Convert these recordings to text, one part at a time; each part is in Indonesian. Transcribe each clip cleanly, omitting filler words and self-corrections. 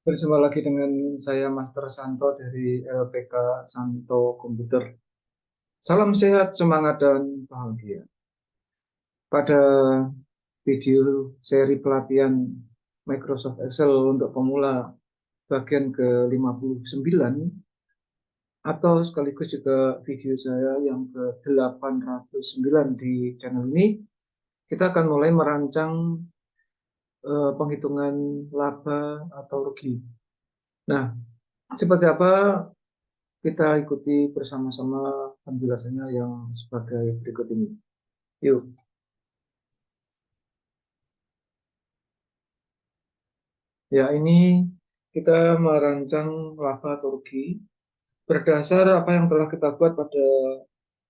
Berjumpa lagi dengan saya Master Santo dari LPK Santo Komputer. Salam sehat, semangat, dan bahagia. Pada video seri pelatihan Microsoft Excel untuk pemula bagian ke-59 atau sekaligus juga video saya yang ke-809 di channel ini, kita akan mulai merancang penghitungan laba atau rugi. Nah, seperti apa? Kita ikuti bersama-sama penjelasannya yang sebagai berikut ini. Yuk. Ya, ini kita merancang laba atau rugi berdasar apa yang telah kita buat pada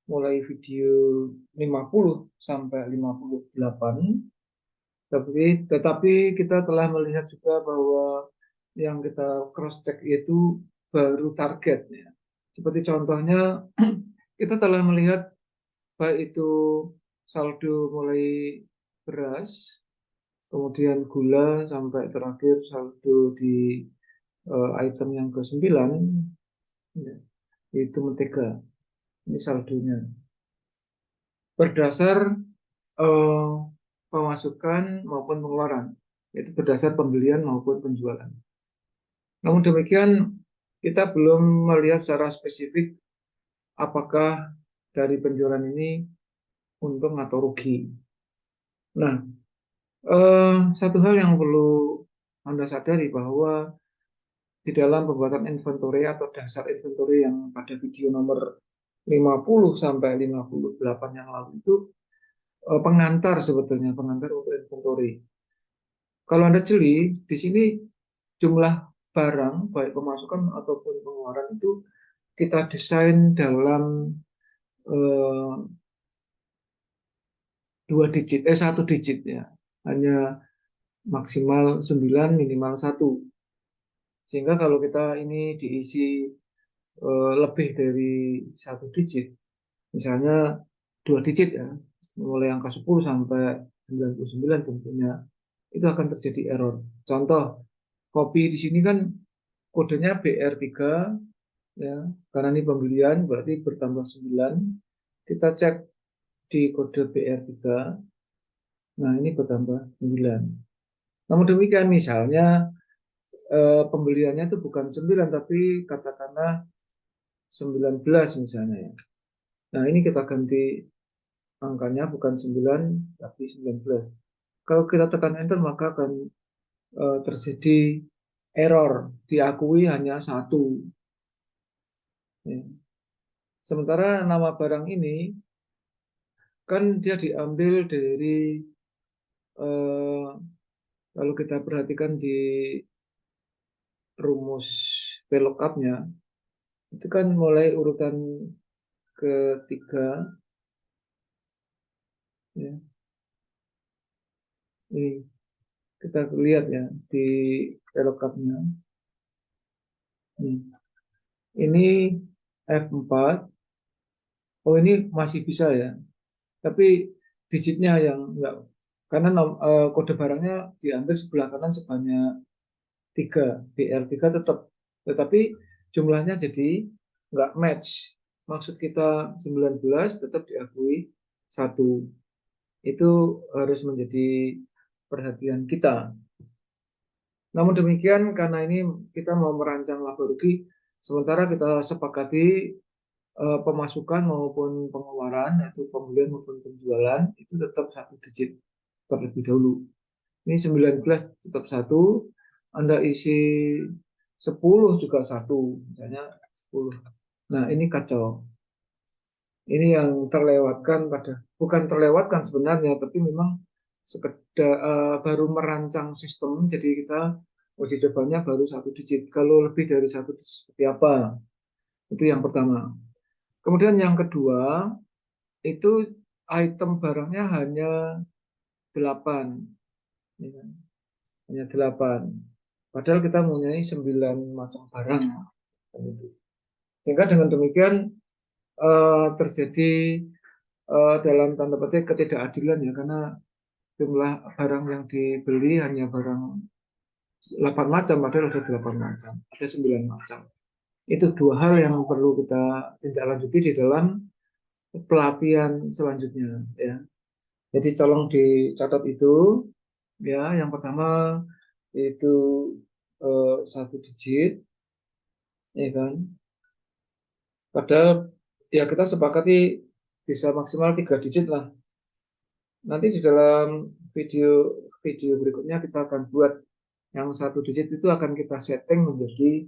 mulai video 50 sampai 58. Tetapi kita telah melihat juga bahwa yang kita cross check itu baru target ya. Seperti contohnya kita telah melihat baik itu saldo mulai beras, kemudian gula, sampai terakhir saldo di item yang ke-9, ya, yaitu mentega. Ini saldonya. Berdasar eh, pemasukan maupun pengeluaran, yaitu berdasar pembelian maupun penjualan. Namun demikian, kita belum melihat secara spesifik apakah dari penjualan ini untung atau rugi. Nah, satu hal yang perlu Anda sadari bahwa di dalam pembuatan inventory atau dasar inventory yang pada video nomor 50 sampai 58 yang lalu itu pengantar sebetulnya, pengantar untuk inventory. Kalau Anda jeli, di sini jumlah barang, baik pemasukan ataupun pengeluaran itu kita desain dalam eh, satu digit ya. Hanya maksimal 9, minimal 1. Sehingga kalau kita ini diisi lebih dari satu digit, misalnya 2 digit ya, mulai angka 10 sampai 99 tentunya, itu akan terjadi error. Contoh, kopi di sini kan kodenya BR3, ya, karena ini pembelian berarti bertambah 9. Kita cek di kode BR3, nah ini bertambah 9. Namun demikian misalnya pembeliannya itu bukan 9 tapi katakanlah 19 misalnya ya. Nah, ini kita ganti angkanya bukan 9 tapi 19. Kalau kita tekan enter maka akan terjadi error, diakui hanya 1. Ya. Sementara nama barang ini kan dia diambil dari kalau kita perhatikan di rumus VLOOKUP-nya itu kan mulai urutan ketiga ya. Ini kita lihat ya di VLOOKUP-nya. Ini F4. Oh, ini masih bisa ya. Tapi digitnya yang enggak. Karena kode barangnya diambil sebelah kanan sebanyak 3. BR3 tetap. Tetapi jumlahnya jadi enggak match. Maksud kita 19 tetap diakui 1. Itu harus menjadi perhatian kita. Namun demikian, karena ini kita mau merancang laba rugi, sementara kita sepakati pemasukan maupun pengeluaran, yaitu pembelian maupun penjualan, itu tetap 1 digit terlebih dahulu. Ini 19 tetap 1, Anda isi 10 juga 1, misalnya 10. Nah, ini kacau. Ini yang terlewatkan bukan terlewatkan sebenarnya, tapi memang sekedar baru merancang sistem, jadi kita uji cobanya baru 1 digit. Kalau lebih dari 1 digit seperti apa? Itu yang pertama. Kemudian yang kedua, itu item barangnya hanya 8. Ya kan? Hanya 8. Padahal kita mempunyai 9 macam barang. Sehingga dengan demikian terjadi dalam tanda petik ketidakadilan ya, karena jumlah barang yang dibeli hanya barang 8 macam, padahal ada 8 macam, ada 9 macam. Itu dua hal yang perlu kita tindak lanjuti di dalam pelatihan selanjutnya ya. Jadi tolong dicatat itu ya. Yang pertama itu 1 digit, ya kan. Padahal ya kita sepakati bisa maksimal 3 digit lah. Nanti di dalam video video berikutnya kita akan buat yang 1 digit itu akan kita setting menjadi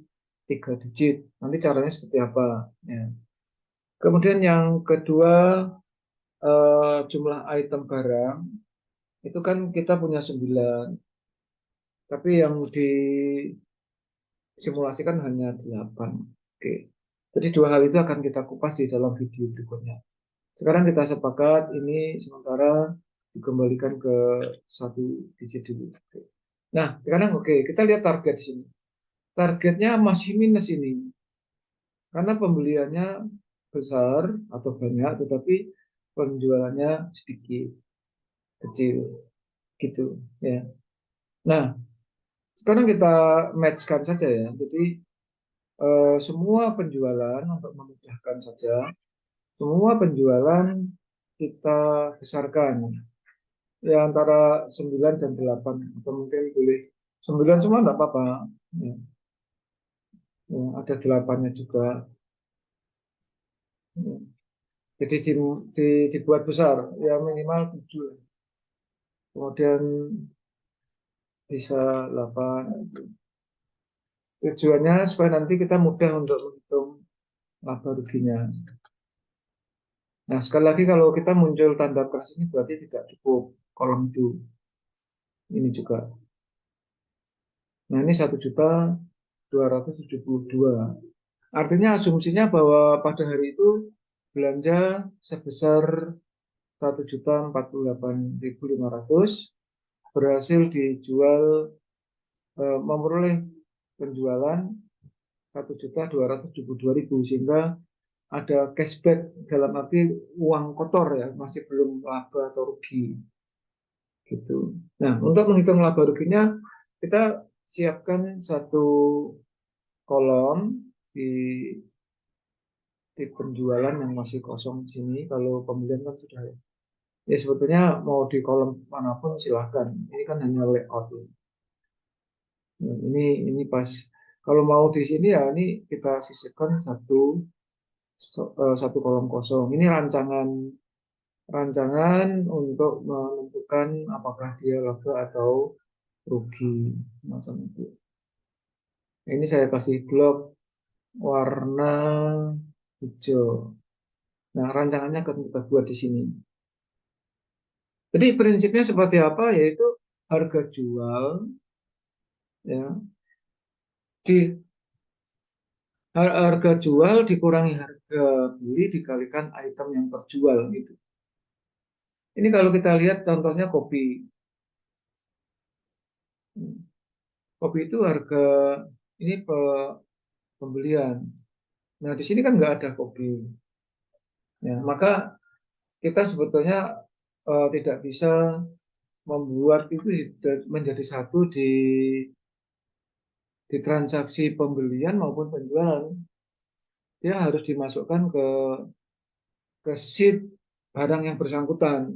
3 digit. Nanti caranya seperti apa? Ya. Kemudian yang kedua, jumlah item barang itu kan kita punya 9, tapi yang disimulasikan hanya 8. Oke. Jadi dua hal itu akan kita kupas di dalam video berikutnya. Sekarang kita sepakat ini sementara dikembalikan ke 1 digit dulu. Oke. Nah, sekarang oke, kita lihat target di sini. Targetnya masih minus ini. Karena pembeliannya besar atau banyak, tetapi penjualannya sedikit, kecil, gitu ya. Nah, sekarang kita matchkan saja ya. Jadi semua penjualan untuk memudahkan saja, semua penjualan kita besarkan ya antara 9 dan 8 atau mungkin boleh 9 semua enggak apa-apa. Ya. Ya, ada 8-nya juga. Ya. Jadi dibuat besar, ya minimal 7. Kemudian bisa 8. Tujuannya supaya nanti kita mudah untuk menghitung laba ruginya. Nah, sekali lagi kalau kita muncul tanda keras ini berarti tidak cukup kolom itu. Ini juga. Nah, ini 1.272. Artinya asumsinya bahwa pada hari itu belanja sebesar 1.048.500 berhasil dijual, memperoleh penjualan 1.272.000, sehingga ada cashback dalam arti uang kotor ya, masih belum laba atau rugi gitu. Nah, untuk menghitung laba ruginya kita siapkan satu kolom di penjualan yang masih kosong di sini. Kalau pembelian kan sudah ya, sebetulnya mau di kolom manapun silahkan. Ini kan hanya layout. Nah, ini pas kalau mau di sini ya ini kita sisihkan satu kolom kosong. Ini rancangan untuk menentukan apakah dia laba atau rugi macam itu. Ini saya kasih blok warna hijau. Nah, rancangannya akan kita buat di sini. Jadi prinsipnya seperti apa? Yaitu harga jual ya di harga jual dikurangi harga beli dikalikan item yang terjual gitu. Ini kalau kita lihat contohnya kopi. Kopi itu harga ini pembelian. Nah, di sini kan nggak ada kopi. Ya, maka kita sebetulnya tidak bisa membuat itu menjadi satu di transaksi pembelian maupun penjualan. Dia harus dimasukkan ke sheet barang yang bersangkutan.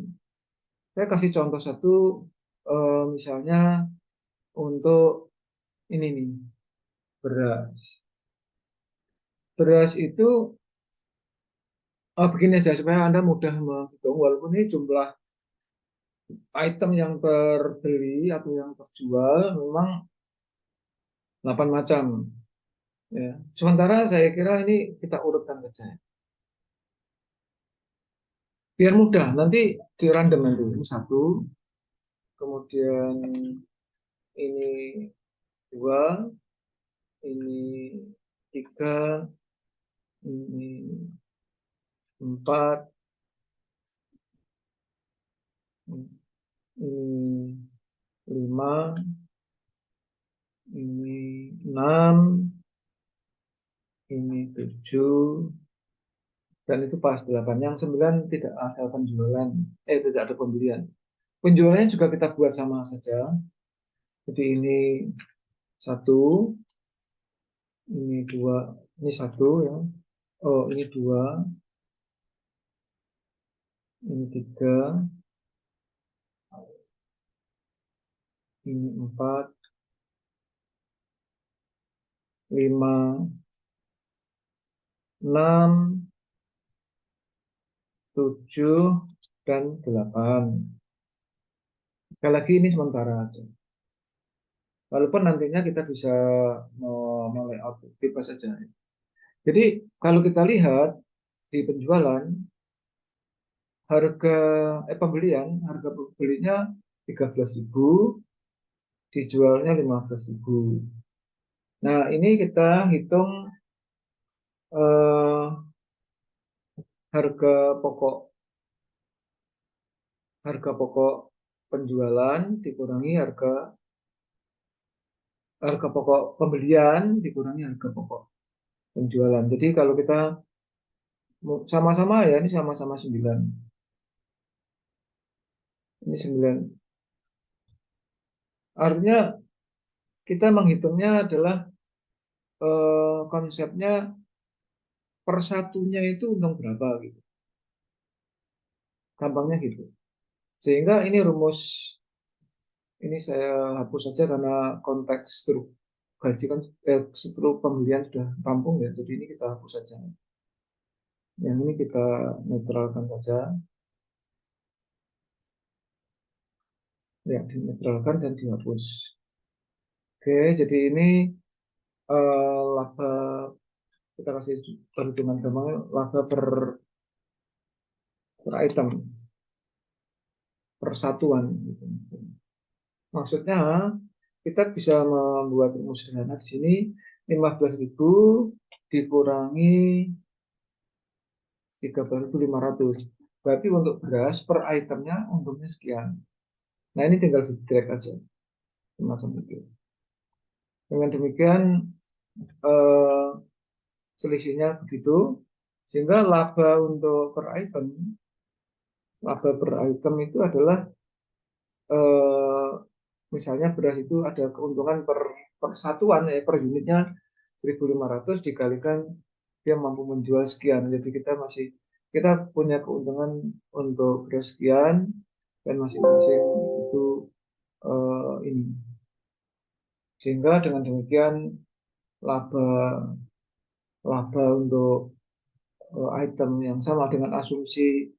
Saya kasih contoh satu, misalnya untuk ini nih, beras. Beras itu begini saja supaya Anda mudah menghitung, walaupun ini jumlah item yang terbeli atau yang terjual memang 8 macam. Ya. Sementara saya kira ini kita urutkan saja. Biar mudah, nanti di random nanti. Ini 1, kemudian ini 2, ini 3, ini 4, ini 5, ini 6, ini 7, dan itu pas 8. Yang 9 tidak ada penjualan, tidak ada pembelian. Penjualannya juga kita buat sama saja. Jadi ini Satu, ini dua, ini satu ya. Oh, ini dua, ini tiga, ini empat, lima, enam, tujuh, dan delapan. Sekali lagi ini sementara aja. Walaupun nantinya kita bisa layout bebas saja. Jadi kalau kita lihat di penjualan, harga pembelian, harga pembelinya 13.000, dijualnya 15.000. Nah, ini kita hitung eh, harga pokok harga pokok penjualan dikurangi harga pokok pembelian dikurangi harga pokok penjualan. Jadi kalau kita sama-sama ya, ini sama-sama 9. Ini 9. Artinya kita menghitungnya adalah konsepnya per satunya itu untung berapa gitu. Gampangnya gitu. Sehingga ini rumus ini saya hapus saja karena konteks struk gaji kan struk pembelian sudah rampung ya. Jadi ini kita hapus saja. Yang ini kita netralkan saja. Ya, dinetralkan dan dihapus. Oke, jadi ini laba kita kasih perhitungan gampang laba per item per satuan gitu. Maksudnya kita bisa membuat rumus sederhana di sini 15.000 dikurangi 13.500. Berarti untuk beras per itemnya untungnya sekian. Nah, ini tinggal di drag aja semacam itu. Dengan demikian eh, selisihnya begitu, sehingga laba per item itu adalah eh, misalnya beras itu ada keuntungan per satuan ya, per unitnya 1.500 dikalikan dia mampu menjual sekian. Jadi kita punya keuntungan untuk beras sekian dan masing-masing itu ini. Sehingga dengan demikian laba laba untuk item yang sama dengan asumsi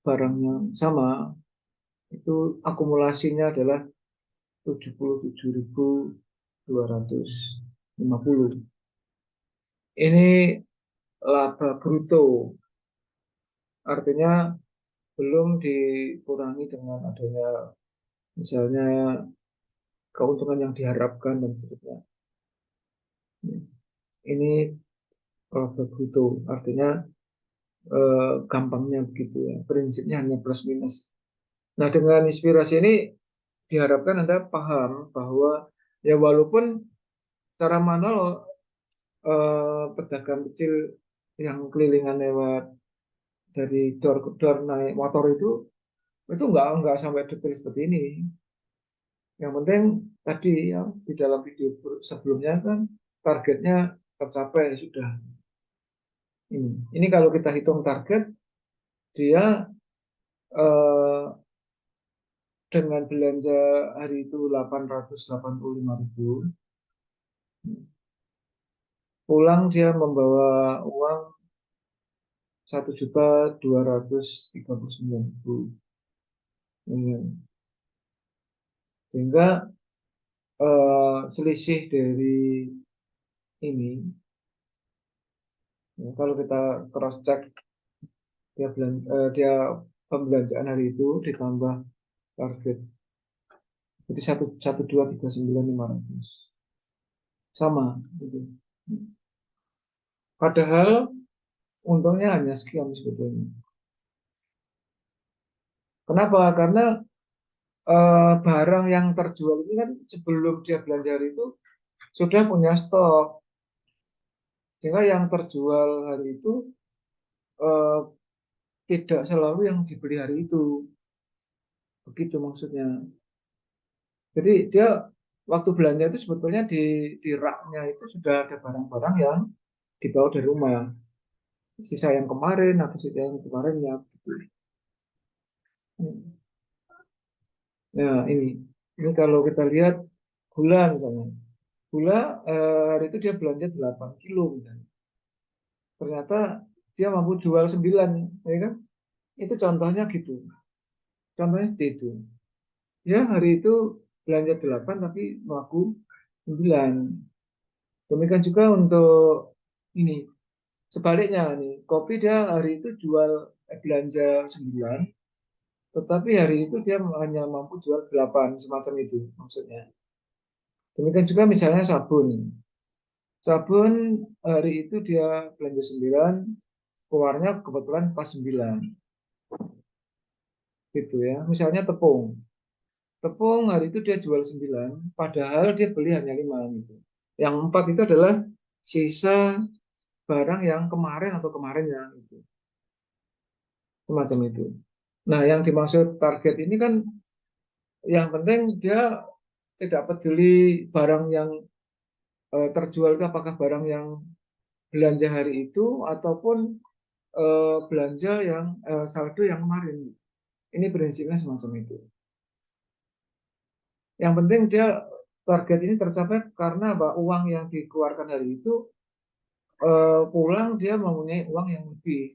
barang yang sama itu akumulasinya adalah 77.250. Ini laba bruto, artinya belum dikurangi dengan adanya misalnya keuntungan yang diharapkan dan seterusnya. Ini laba bruto, artinya gampangnya begitu ya. Prinsipnya hanya plus minus. Nah, dengan inspirasi ini diharapkan Anda paham bahwa ya walaupun secara manual pedagang kecil yang kelilingan lewat dari door ke door naik motor itu nggak sampai detail seperti ini. Yang penting tadi ya di dalam video sebelumnya kan targetnya tercapai sudah. Ini kalau kita hitung target dia eh, dengan belanja hari itu 885.000, pulang dia membawa uang 1.239.000. Sehingga selisih dari ini ya, kalau kita cross check dia pembelanjaan hari itu ditambah target jadi 1.123.950 sama gitu. Padahal untungnya hanya sekian sebetulnya. Kenapa? Karena barang yang terjual ini kan sebelum dia belanja hari itu sudah punya stok, sehingga yang terjual hari itu eh, tidak selalu yang dibeli hari itu. Begitu maksudnya. Jadi dia waktu belanja itu sebetulnya di raknya itu sudah ada barang-barang yang dibawa dari rumah, sisa yang kemarin atau sisa yang kemarinnya. Nah, ini kalau kita lihat gula misalnya. Gula hari itu dia belanja 8 kilo misalnya. Ternyata dia mampu jual 9, ya kan? Itu contohnya gitu. Contohnya seperti itu. Ya, hari itu belanja 8 tapi laku 9. Demikian juga untuk ini. Sebaliknya nih, kopi dia hari itu belanja 9, tetapi hari itu dia hanya mampu jual 8, semacam itu maksudnya. Demikian juga misalnya sabun. Sabun hari itu dia belanja 9, keluarnya kebetulan pas 9. Gitu ya. Misalnya tepung. Tepung hari itu dia jual 9, padahal dia beli hanya 5 gitu. Yang 4 itu adalah sisa barang yang kemarin atau kemarinnya gitu. Semacam itu. Nah, yang dimaksud target ini kan yang penting dia tidak peduli barang yang terjual itu apakah barang yang belanja hari itu ataupun belanja yang saldo yang kemarin. Ini prinsipnya semacam itu. Yang penting dia target ini tercapai karena apa? Uang yang dikeluarkan hari itu pulang dia mempunyai uang yang lebih.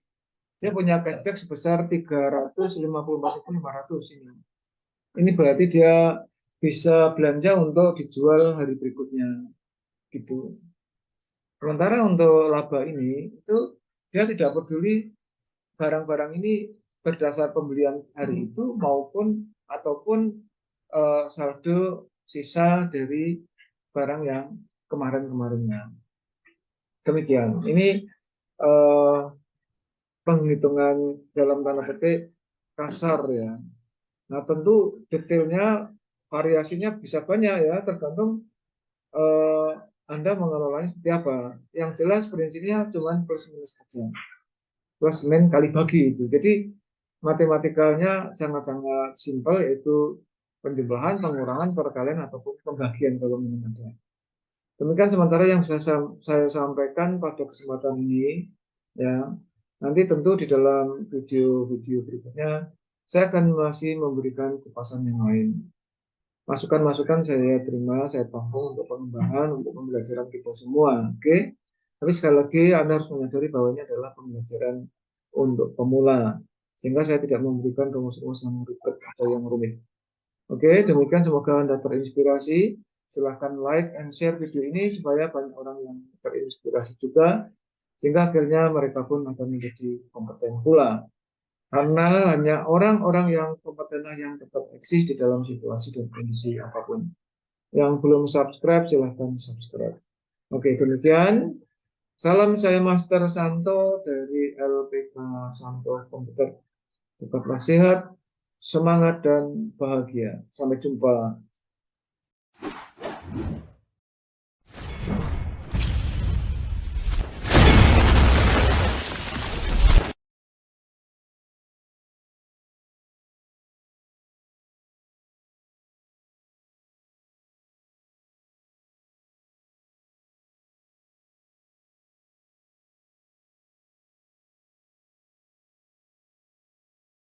Dia punya cashback sebesar 354.500 ini. Ini berarti dia bisa belanja untuk dijual hari berikutnya gitu. Sementara untuk laba ini itu dia tidak peduli barang-barang ini berdasar pembelian hari itu maupun ataupun saldo sisa dari barang yang kemarin-kemarinnya. Demikian. Ini eh, penghitungan dalam tanda petik kasar ya. Nah, tentu detailnya variasinya bisa banyak ya, tergantung eh, Anda mengelolanya seperti apa. Yang jelas prinsipnya cuma plus minus saja. Plus min kali bagi itu. Jadi matematikanya sangat-sangat simpel, yaitu penjumlahan, pengurangan, perkalian ataupun pembagian kalau memang ada. Demikian sementara yang bisa saya sampaikan pada kesempatan ini ya. Nanti tentu di dalam video-video berikutnya saya akan masih memberikan kupasan yang lain. Masukan-masukan saya terima, saya tampung untuk pengembangan, untuk pembelajaran kita semua. Oke? Tapi sekali lagi Anda harus menyadari bahwa ini adalah pembelajaran untuk pemula. Sehingga saya tidak memberikan rumus-rumus yang ribet atau yang rumit. Oke, demikian semoga Anda terinspirasi. Silahkan like and share video ini supaya banyak orang yang terinspirasi juga. Sehingga akhirnya mereka pun akan menjadi kompeten pula. Karena hanya orang-orang yang kompeten yang tetap eksis di dalam situasi dan kondisi apapun. Yang belum subscribe, silahkan subscribe. Oke, demikian. Salam saya Master Santo dari LPK Santo Komputer. Tetaplah sehat, semangat, dan bahagia. Sampai jumpa.